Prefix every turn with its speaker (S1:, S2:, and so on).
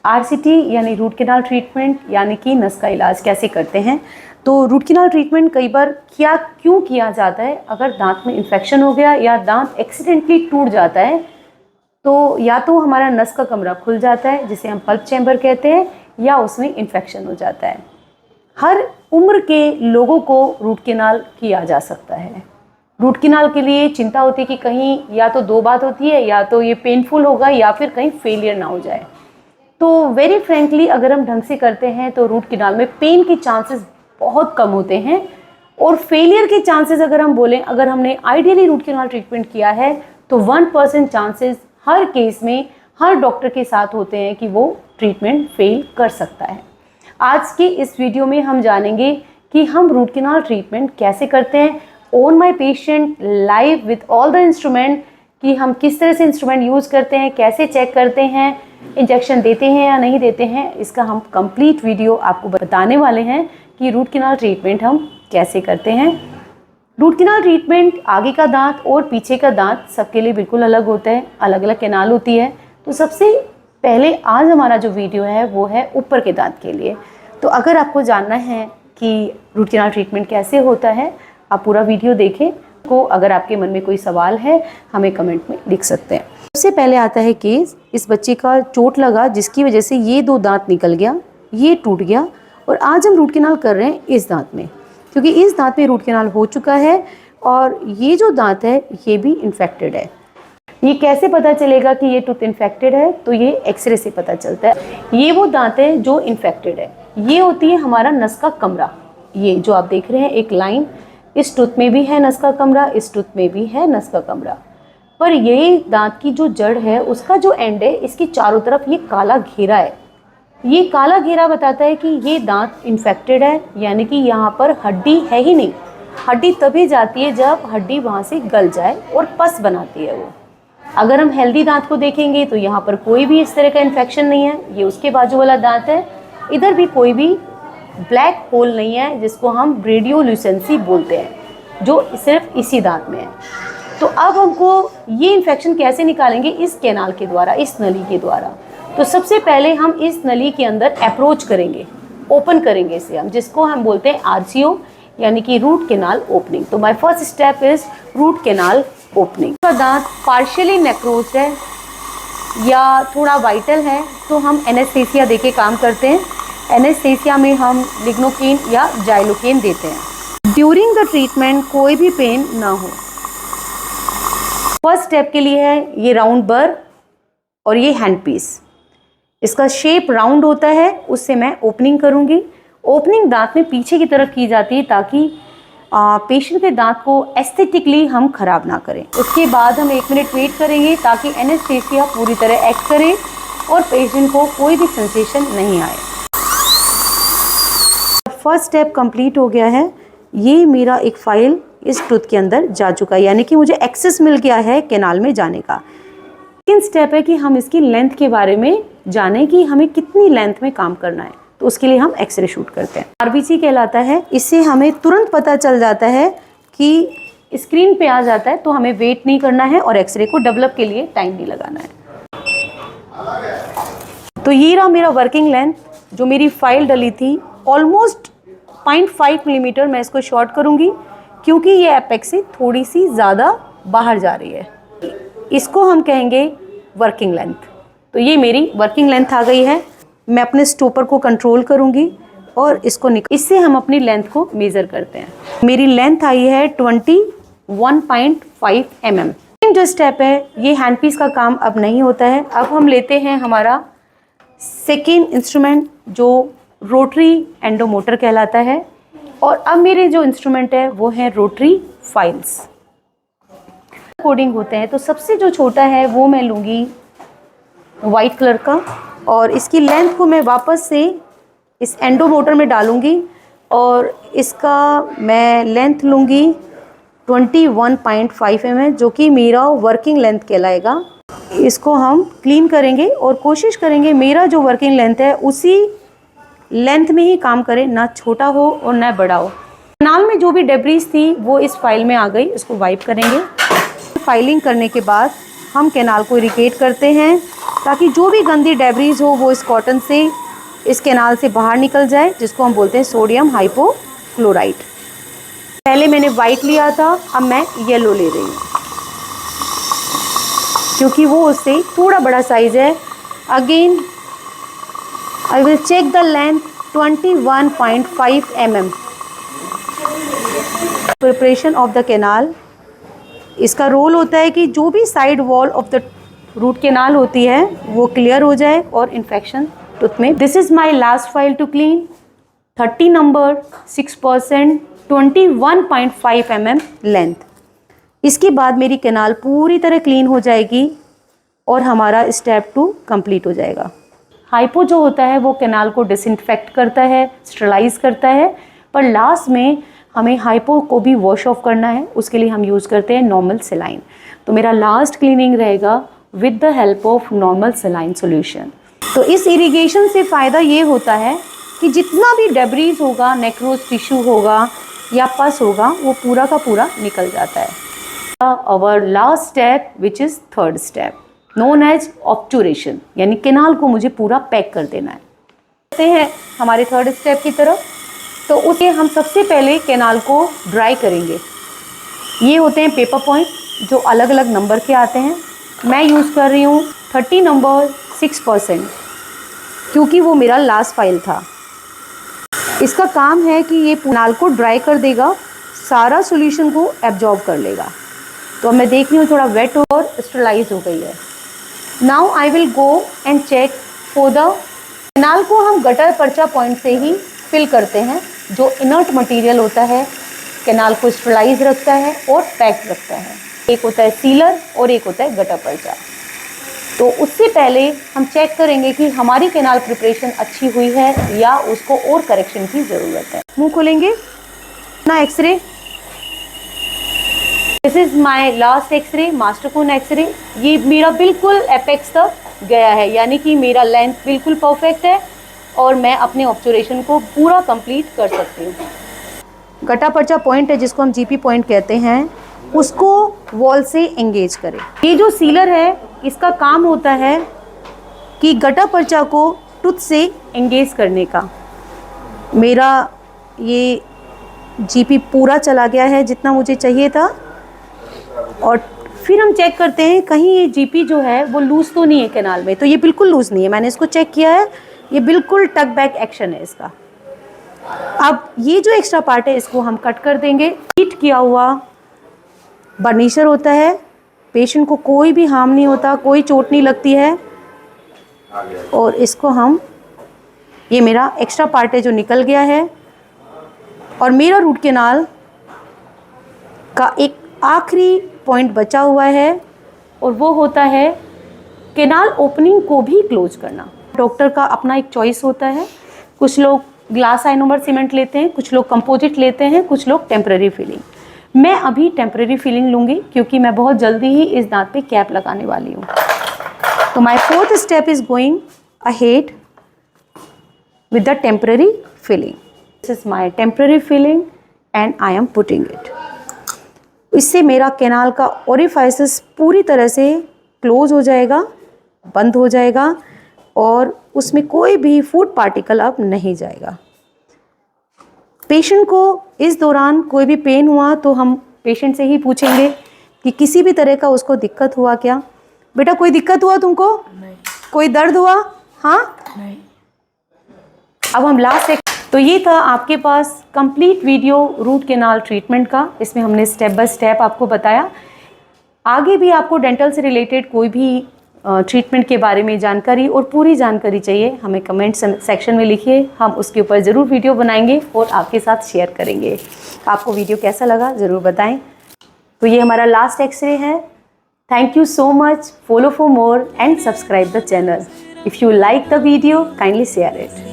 S1: RCT यानी root canal treatment यानी कि नस का इलाज कैसे करते हैं। तो रूट कैनाल ट्रीटमेंट कई बार क्यों किया जाता है, अगर दांत में इन्फेक्शन हो गया या दांत एक्सीडेंटली टूट जाता है तो या तो हमारा नस का कमरा खुल जाता है जिसे हम पल्प चैम्बर कहते हैं, या उसमें इन्फेक्शन हो जाता है। हर उम्र के लोगों को रूट कैनाल किया जा सकता है। रूट कैनाल के लिए चिंता होती है कि कहीं या तो दो बात होती है, या तो ये पेनफुल होगा या फिर कहीं फेलियर ना हो जाए। तो वेरी फ्रेंकली अगर हम ढंग से करते हैं तो रूट कैनाल में पेन के चांसेस बहुत कम होते हैं, और फेलियर के चांसेस अगर हम बोलें, अगर हमने आइडियली रूट कैनाल ट्रीटमेंट किया है तो 1% चांसेस हर केस में हर डॉक्टर के साथ होते हैं कि वो ट्रीटमेंट फेल कर सकता है। आज की इस वीडियो में हम जानेंगे कि हम रूट कैनाल ट्रीटमेंट कैसे करते हैं on my patient live with all the instrument, कि हम किस तरह से इंस्ट्रूमेंट यूज़ करते हैं, कैसे चेक करते हैं, इंजेक्शन देते हैं या नहीं देते हैं। इसका हम कंप्लीट वीडियो आपको बताने वाले हैं कि रूट कैनाल ट्रीटमेंट हम कैसे करते हैं। रूट कैनाल ट्रीटमेंट आगे का दांत और पीछे का दांत सबके लिए बिल्कुल अलग होता है, अलग अलग कैनाल होती है। तो सबसे पहले आज हमारा जो वीडियो है वो है ऊपर के दांत के लिए। तो अगर आपको जानना है कि रूट कैनाल ट्रीटमेंट कैसे होता है, आप पूरा वीडियो देखें। को अगर आपके मन में कोई सवाल है हमें कमेंट में लिख सकते हैं। सबसे पहले आता है केस, इस बच्चे का चोट लगा जिसकी वजह से ये दो दांत निकल गया, ये टूट गया, और आज हम रूट कैनाल कर रहे हैं इस दांत में, क्योंकि इस दांत में रूट कैनाल हो चुका है और ये जो दांत है ये भी इन्फेक्टेड है। ये कैसे पता चलेगा कि ये टूथ इन्फेक्टेड है? तो ये एक्सरे से पता चलता है। ये वो दांत है जो इन्फेक्टेड है। ये होती है हमारा नस का कमरा। ये जो आप देख रहे हैं एक लाइन, इस टूथ में भी है नस का कमरा, इस टूथ में भी है नस का कमरा। पर ये दांत की जो जड़ है उसका जो एंड है, इसकी चारों तरफ ये काला घेरा है। ये काला घेरा बताता है कि ये दांत इन्फेक्टेड है, यानी कि यहाँ पर हड्डी है ही नहीं। हड्डी तभी जाती है जब हड्डी वहाँ से गल जाए और पस बनाती है वो। अगर हम हेल्दी दांत को देखेंगे तो यहाँ पर कोई भी इस तरह का इन्फेक्शन नहीं है। ये उसके बाजू वाला दांत है, इधर भी कोई भी ब्लैक होल नहीं है जिसको हम रेडियोल्यूसेंसी बोलते हैं, जो सिर्फ इसी दांत में है। तो अब हमको ये इन्फेक्शन कैसे निकालेंगे? इस कैनाल के द्वारा, इस नली के द्वारा। तो सबसे पहले हम इस नली के अंदर अप्रोच करेंगे, ओपन करेंगे इसे हम, जिसको हम बोलते हैं आरसीओ यानी कि रूट कैनाल ओपनिंग। तो my first step is root canal opening. का दांत पार्शियली नेक्रोज्ड है या थोड़ा वाइटल है तो हम एनेस्थेसिया देके काम करते हैं। एनेस्थेसिया में हम लिग्नोकेन या जाइलोकेन देते हैं। ड्यूरिंग द ट्रीटमेंट कोई भी पेन ना हो। फर्स्ट स्टेप के लिए है ये राउंड बर और ये हैंड पीस। इसका शेप राउंड होता है, उससे मैं ओपनिंग करूंगी। ओपनिंग दांत में पीछे की तरफ की जाती है ताकि पेशेंट के दांत को एस्थेटिकली हम खराब ना करें। उसके बाद हम 1 मिनट वेट करेंगे ताकि एनेस्थेसिया पूरी तरह एक्ट करे और पेशेंट को कोई भी सेंसेशन नहीं आए। फर्स्ट स्टेप कंप्लीट हो गया है। ये मेरा एक फाइल इस टूथ के अंदर जा चुका है, यानी कि मुझे एक्सेस मिल गया है कैनाल में जाने का। सेकंड स्टेप है कि हम इसकी लेंथ के बारे में जानें कि हमें कितनी लेंथ में काम करना है। तो उसके लिए हम एक्सरे शूट करते हैं। आरबीसी कहलाता है। इससे हमें तुरंत पता चल जाता है कि स्क्रीन पे आ जाता है, तो हमें वेट नहीं करना है और एक्सरे को डेवलप के लिए टाइम नहीं लगाना है। तो ये रहा मेरा वर्किंग लेंथ, जो मेरी फाइल डली थी ऑलमोस्ट 0.5 मिलीमीटर। मैं इसको शॉर्ट करूंगी क्योंकि ये एपेक्स से थोड़ी सी ज़्यादा बाहर जा रही है। इसको हम कहेंगे वर्किंग लेंथ। तो ये मेरी वर्किंग लेंथ आ गई है। मैं अपने स्टॉपर को कंट्रोल करूंगी और इससे हम अपनी लेंथ को मेज़र करते हैं। मेरी लेंथ आई है 21.5 mm। जो स्टेप है ये हैंड पीस का काम अब नहीं होता है। अब हम लेते हैं हमारा सेकेंड इंस्ट्रूमेंट जो रोटरी एंडोमोटर कहलाता है, और अब मेरे जो इंस्ट्रूमेंट है वो है रोटरी फाइल्स। कोडिंग होते हैं, तो सबसे जो छोटा है वो मैं लूँगी वाइट कलर का, और इसकी लेंथ को मैं वापस से इस एंडोमोटर में डालूँगी और इसका मैं लेंथ लूँगी 21.5 mm, जो कि मेरा वर्किंग लेंथ कहलाएगा। इसको हम क्लीन करेंगे और कोशिश करेंगे मेरा जो वर्किंग लेंथ है उसी लेंथ में ही काम करे, ना छोटा हो और ना बड़ा हो। कैनाल में जो भी डेब्रीज थी वो इस फाइल में आ गई, इसको वाइप करेंगे। फाइलिंग करने के बाद हम कैनाल को इरिगेट करते हैं ताकि जो भी गंदी डेब्रीज हो वो इस कॉटन से, इस कैनाल से बाहर निकल जाए, जिसको हम बोलते हैं सोडियम हाइपोक्लोराइट। पहले मैंने वाइट लिया था, अब मैं येलो ले रही हूँ क्योंकि वो उससे थोड़ा बड़ा साइज है। Again I will check the length 21.5 mm। Preparation of the canal, इसका रोल होता है कि जो भी side wall of the root canal होती है वो क्लियर हो जाए और इन्फेक्शन टूथ में। This is my last file to clean, 30 number, 6%, 21.5 mm length. इसके बाद मेरी कैनाल पूरी तरह क्लीन हो जाएगी और हमारा स्टेप 2 कंप्लीट हो जाएगा। हाइपो जो होता है वो कैनाल को डिसइंफेक्ट करता है, स्टरलाइज करता है, पर लास्ट में हमें हाइपो को भी वॉश ऑफ करना है, उसके लिए हम यूज़ करते हैं नॉर्मल सेलाइन। तो मेरा लास्ट क्लीनिंग रहेगा with the help of normal saline solution. तो इस इरिगेशन से फ़ायदा ये होता है कि जितना भी डेब्रीज होगा, नेक्रोज टिश्यू होगा या पस होगा, वो पूरा का पूरा निकल जाता है। Our last step which is third step known as obturation, यानी कैनाल को मुझे पूरा पैक कर देना है। कहते हैं हमारे थर्ड स्टेप की तरफ। तो उसे हम सबसे पहले कैनाल को ड्राई करेंगे। ये होते हैं पेपर पॉइंट जो अलग अलग नंबर के आते हैं। मैं यूज़ कर रही हूँ 30 नंबर 6% क्योंकि वो मेरा लास्ट फाइल था। इसका काम है कि ये कैनाल को ड्राई कर देगा, सारा सॉल्यूशन को एब्जॉर्ब कर लेगा। तो अब मैं देख रही हूँ थोड़ा वेट और स्टरलाइज हो गई है। Now I will go and check for the canal को हम गटर पर्चा पॉइंट से ही फिल करते हैं। जो इनर्ट मटेरियल होता है कैनाल को स्टरलाइज रखता है और पैक रखता है। एक होता है सीलर और एक होता है गटर पर्चा। तो उससे पहले हम चेक करेंगे कि हमारी कैनाल प्रिपरेशन अच्छी हुई है या उसको और करेक्शन की ज़रूरत है। मुंह खोलेंगे ना, X-ray. This is my last X-ray, master cone X-ray. ये मेरा बिल्कुल एपेक्स तक गया है, यानी कि मेरा लेंथ बिल्कुल परफेक्ट है और मैं अपने ऑब्जर्वेशन को पूरा कंप्लीट कर सकती हूँ। गटा पर्चा पॉइंट है जिसको हम जीपी पॉइंट कहते हैं, उसको वॉल से एंगेज करें। ये जो सीलर है इसका काम होता है कि गटा पर्चा को टूथ से एंगेज करने का। मेरा ये जीपी पूरा चला गया है जितना मुझे चाहिए था। और फिर हम चेक करते हैं कहीं ये जीपी जो है वो लूज़ तो नहीं है कैनाल में। तो ये बिल्कुल लूज़ नहीं है, मैंने इसको चेक किया है, ये बिल्कुल टक बैक एक्शन है इसका। अब ये जो एक्स्ट्रा पार्ट है इसको हम कट कर देंगे। हीट किया हुआ बर्निशर होता है, पेशेंट को कोई भी हार्म नहीं होता, कोई चोट नहीं लगती है। और इसको हम, ये मेरा एक्स्ट्रा पार्ट है जो निकल गया है। और मेरा रूट कैनाल का एक आखिरी पॉइंट बचा हुआ है और वो होता है कैनाल ओपनिंग को भी क्लोज करना। डॉक्टर का अपना एक चॉइस होता है। कुछ लोग ग्लास आइनोमर सीमेंट लेते हैं, कुछ लोग कंपोजिट लेते हैं, कुछ लोग टेम्पररी फिलिंग। मैं अभी टेम्पररी फिलिंग लूँगी क्योंकि मैं बहुत जल्दी ही इस दांत पे कैप लगाने वाली हूँ। तो my fourth step is going ahead with the temporary filling. This is my temporary filling and I am putting it. इससे मेरा कैनाल का ओरिफाइसिस पूरी तरह से क्लोज हो जाएगा, बंद हो जाएगा और उसमें कोई भी फूड पार्टिकल अब नहीं जाएगा। पेशेंट को इस दौरान कोई भी पेन हुआ तो हम पेशेंट से ही पूछेंगे कि किसी भी तरह का उसको दिक्कत हुआ क्या। बेटा कोई दिक्कत हुआ तुमको? नहीं। कोई दर्द हुआ? हाँ नहीं। अब हम लास्ट तो ये था आपके पास complete video root canal treatment का। इसमें हमने स्टेप बाय स्टेप आपको बताया। आगे भी आपको डेंटल से रिलेटेड कोई भी ट्रीटमेंट के बारे में जानकारी और पूरी जानकारी चाहिए, हमें कमेंट सेक्शन में लिखिए, हम उसके ऊपर ज़रूर वीडियो बनाएंगे और आपके साथ शेयर करेंगे। आपको वीडियो कैसा लगा ज़रूर बताएं। तो ये हमारा लास्ट एक्सरे है। Thank you so much. Follow for more and subscribe the channel. If you like the video kindly share it.